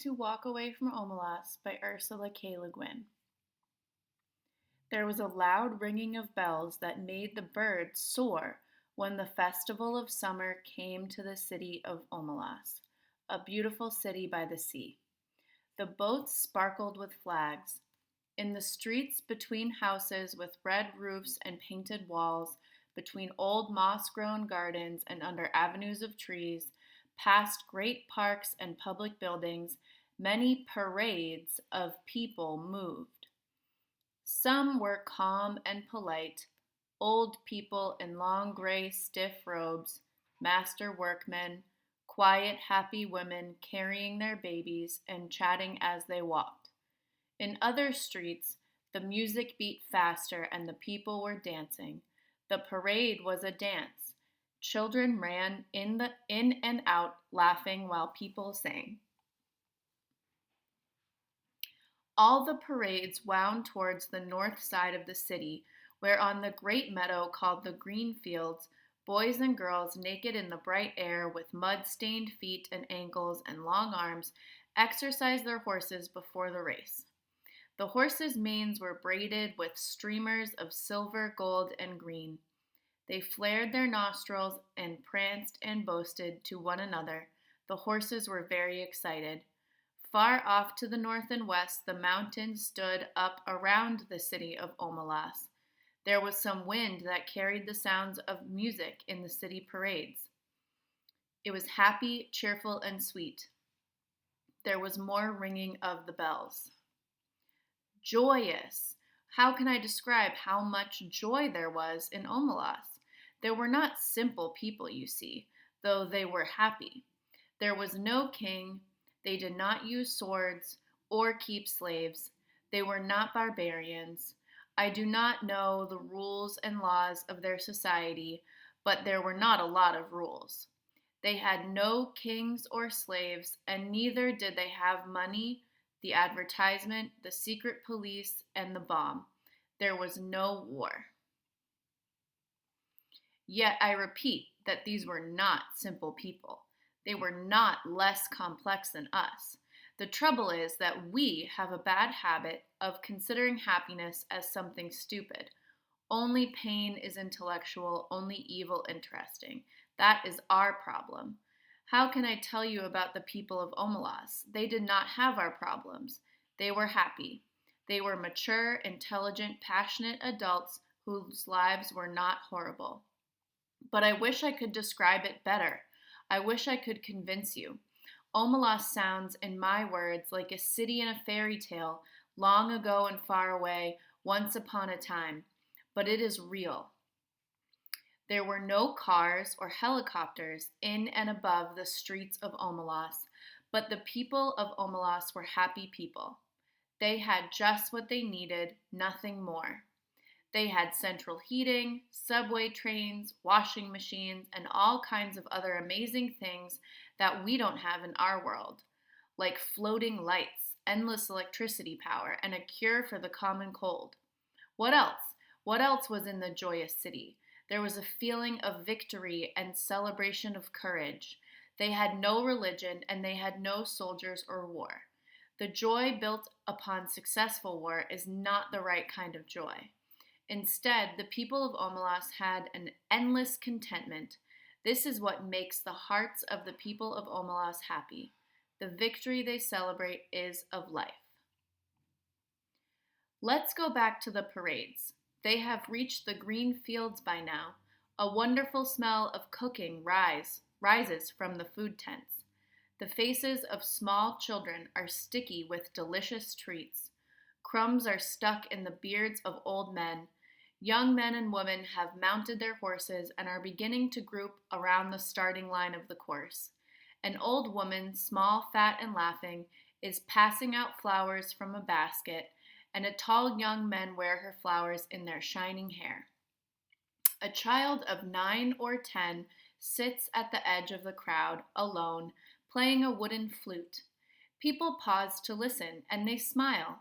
To Walk Away from Omelas by Ursula K. Guin. There was a loud ringing of bells that made the birds soar when the festival of summer came to the city of Omelas, a beautiful city by the sea. The boats sparkled with flags. In the streets between houses with red roofs and painted walls, between old moss grown gardens and under avenues of trees, past great parks and public buildings, many parades of people moved. Some were calm and polite, old people in long gray stiff robes, master workmen, quiet, happy women carrying their babies and chatting as they walked. In other streets, the music beat faster and the people were dancing. The parade was a dance. Children ran in and out laughing while people sang. All the parades wound towards the north side of the city, where on the great meadow called the green fields, boys and girls naked in the bright air with mud-stained feet and ankles and long arms exercised their horses before the race. The horses' manes were braided with streamers of silver, gold, and green. They flared their nostrils and pranced and boasted to one another. The horses were very excited. Far off to the north and west, the mountains stood up around the city of Omelas. There was some wind that carried the sounds of music in the city parades. It was happy, cheerful, and sweet. There was more ringing of the bells. Joyous! How can I describe how much joy there was in Omelas? There were not simple people, you see, though they were happy. There was no king. They did not use swords or keep slaves. They were not barbarians. I do not know the rules and laws of their society, but there were not a lot of rules. They had no kings or slaves, and neither did they have money, the advertisement, the secret police, and the bomb. There was no war. Yet I repeat that these were not simple people. They were not less complex than us. The trouble is that we have a bad habit of considering happiness as something stupid. Only pain is intellectual, only evil interesting. That is our problem. How can I tell you about the people of Omelas? They did not have our problems. They were happy. They were mature, intelligent, passionate adults whose lives were not horrible. But I wish I could describe it better. I wish I could convince you. Omelas sounds, in my words, like a city in a fairy tale, long ago and far away, once upon a time. But it is real. There were no cars or helicopters in and above the streets of Omelas, but the people of Omelas were happy people. They had just what they needed, nothing more. They had central heating, subway trains, washing machines, and all kinds of other amazing things that we don't have in our world, like floating lights, endless electricity power, and a cure for the common cold. What else? What else was in the joyous city? There was a feeling of victory and celebration of courage. They had no religion, and they had no soldiers or war. The joy built upon successful war is not the right kind of joy. Instead, the people of Omelas had an endless contentment. This is what makes the hearts of the people of Omelas happy. The victory they celebrate is of life. Let's go back to the parades. They have reached the green fields by now. A wonderful smell of cooking rises from the food tents. The faces of small children are sticky with delicious treats. Crumbs are stuck in the beards of old men. Young men and women have mounted their horses and are beginning to group around the starting line of the course. An old woman, small, fat, and laughing, is passing out flowers from a basket, and a tall young men wear her flowers in their shining hair. A child of 9 or 10 sits at the edge of the crowd, alone, playing a wooden flute. People pause to listen, and they smile.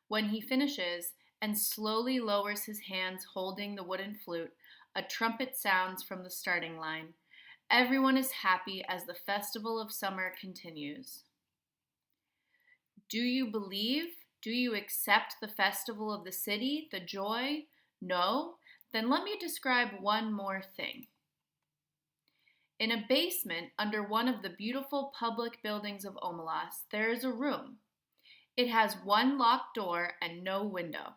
When he finishes and slowly lowers his hands holding the wooden flute, a trumpet sounds from the starting line. Everyone is happy as the festival of summer continues. Do you believe? Do you accept the festival of the city, the joy? No? Then let me describe one more thing. In a basement under one of the beautiful public buildings of Omelas, there is a room. It has one locked door and no window.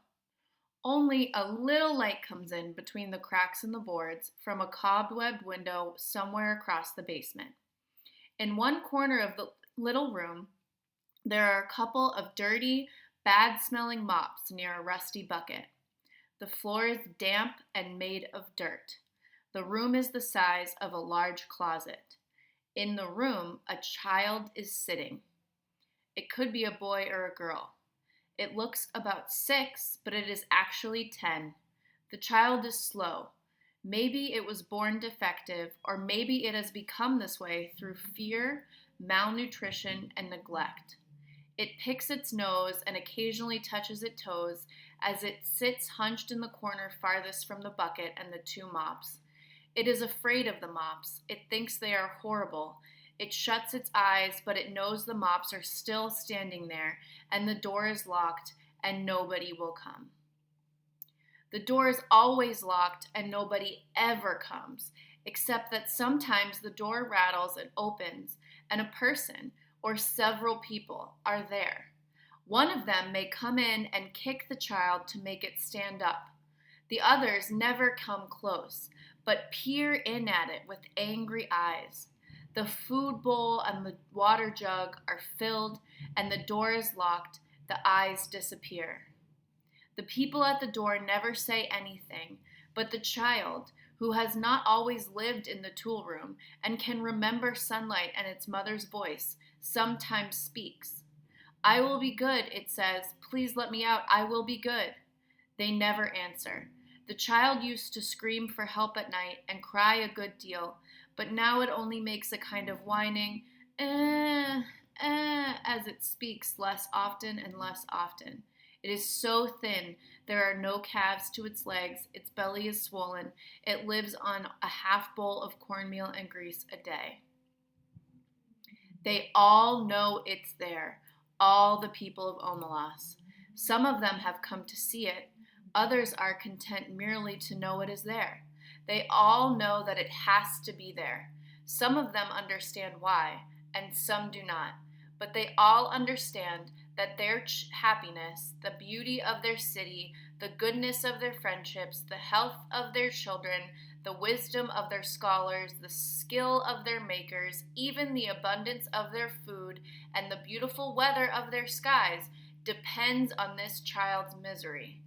Only a little light comes in between the cracks in the boards from a cobwebbed window somewhere across the basement. In one corner of the little room, there are a couple of dirty, bad-smelling mops near a rusty bucket. The floor is damp and made of dirt. The room is the size of a large closet. In the room, a child is sitting. It could be a boy or a girl. It looks about 6, but it is actually 10. The child is slow. Maybe it was born defective, or maybe it has become this way through fear, malnutrition, and neglect. It picks its nose and occasionally touches its toes as it sits hunched in the corner farthest from the bucket and the 2 mops. It is afraid of the mops. It thinks they are horrible. It shuts its eyes, but it knows the mops are still standing there, and the door is locked, and nobody will come. The door is always locked, and nobody ever comes, except that sometimes the door rattles and opens, and a person, or several people, are there. One of them may come in and kick the child to make it stand up. The others never come close, but peer in at it with angry eyes. The food bowl and the water jug are filled, and the door is locked. The eyes disappear. The people at the door never say anything, but the child, who has not always lived in the tool room and can remember sunlight and its mother's voice, sometimes speaks. I will be good, it says. Please let me out. I will be good. They never answer. The child used to scream for help at night and cry a good deal, but now it only makes a kind of whining, as it speaks less often and less often. It is so thin, there are no calves to its legs, its belly is swollen, it lives on a half bowl of cornmeal and grease a day. They all know it's there, all the people of Omelas. Some of them have come to see it. Others are content merely to know it is there. They all know that it has to be there. Some of them understand why, and some do not. But they all understand that their happiness, the beauty of their city, the goodness of their friendships, the health of their children, the wisdom of their scholars, the skill of their makers, even the abundance of their food, and the beautiful weather of their skies depends on this child's misery.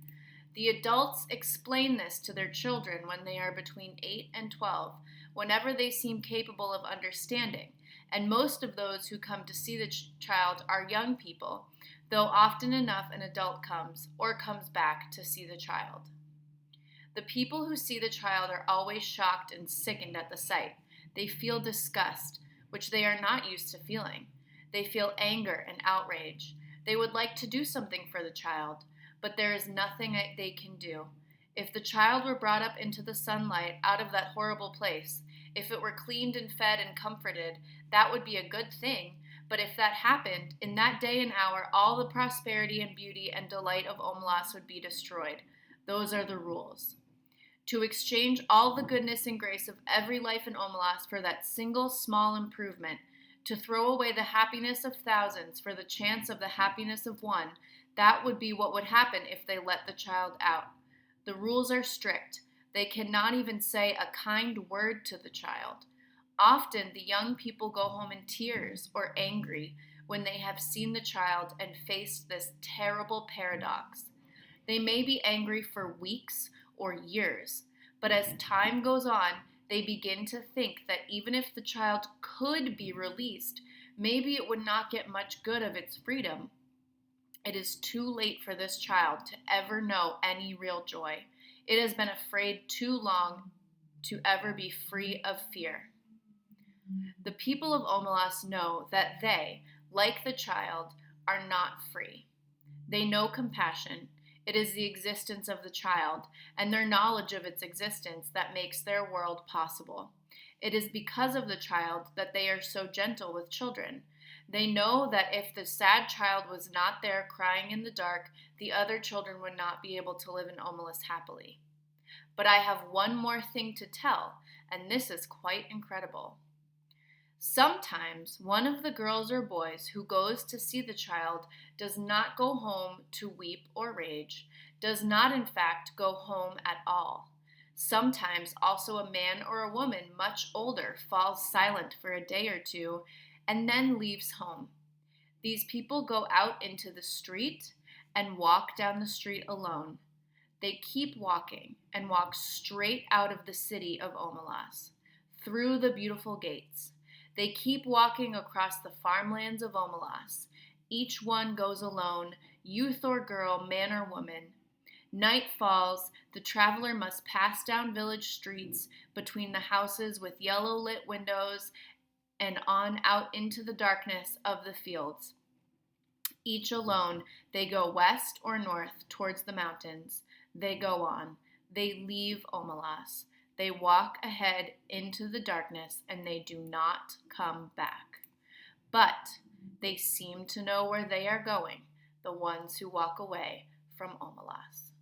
The adults explain this to their children when they are between 8 and 12, whenever they seem capable of understanding, and most of those who come to see the child are young people, though often enough an adult comes, or comes back to see the child. The people who see the child are always shocked and sickened at the sight. They feel disgust, which they are not used to feeling. They feel anger and outrage. They would like to do something for the child, but there is nothing they can do. If the child were brought up into the sunlight out of that horrible place, if it were cleaned and fed and comforted, that would be a good thing. But if that happened, in that day and hour, all the prosperity and beauty and delight of Omelas would be destroyed. Those are the rules. To exchange all the goodness and grace of every life in Omelas for that single small improvement, to throw away the happiness of thousands for the chance of the happiness of one, that would be what would happen if they let the child out. The rules are strict. They cannot even say a kind word to the child. Often the young people go home in tears or angry when they have seen the child and faced this terrible paradox. They may be angry for weeks or years, but as time goes on, they begin to think that even if the child could be released, maybe it would not get much good of its freedom. It is too late for this child to ever know any real joy. It has been afraid too long to ever be free of fear. The people of Omelas know that they, like the child, are not free. They know compassion. It is the existence of the child and their knowledge of its existence that makes their world possible. It is because of the child that they are so gentle with children. They know that if the sad child was not there crying in the dark, the other children would not be able to live in Omelas happily. But I have one more thing to tell, and this is quite incredible. Sometimes one of the girls or boys who goes to see the child does not go home to weep or rage, does not in fact go home at all. Sometimes also a man or a woman much older falls silent for a day or two and then leaves home. These people go out into the street and walk down the street alone. They keep walking and walk straight out of the city of Omelas, through the beautiful gates. They keep walking across the farmlands of Omelas. Each one goes alone, youth or girl, man or woman. Night falls, the traveler must pass down village streets between the houses with yellow lit windows and on out into the darkness of the fields. Each alone, they go west or north towards the mountains. They go on. They leave Omelas. They walk ahead into the darkness and they do not come back. But they seem to know where they are going, the ones who walk away from Omelas.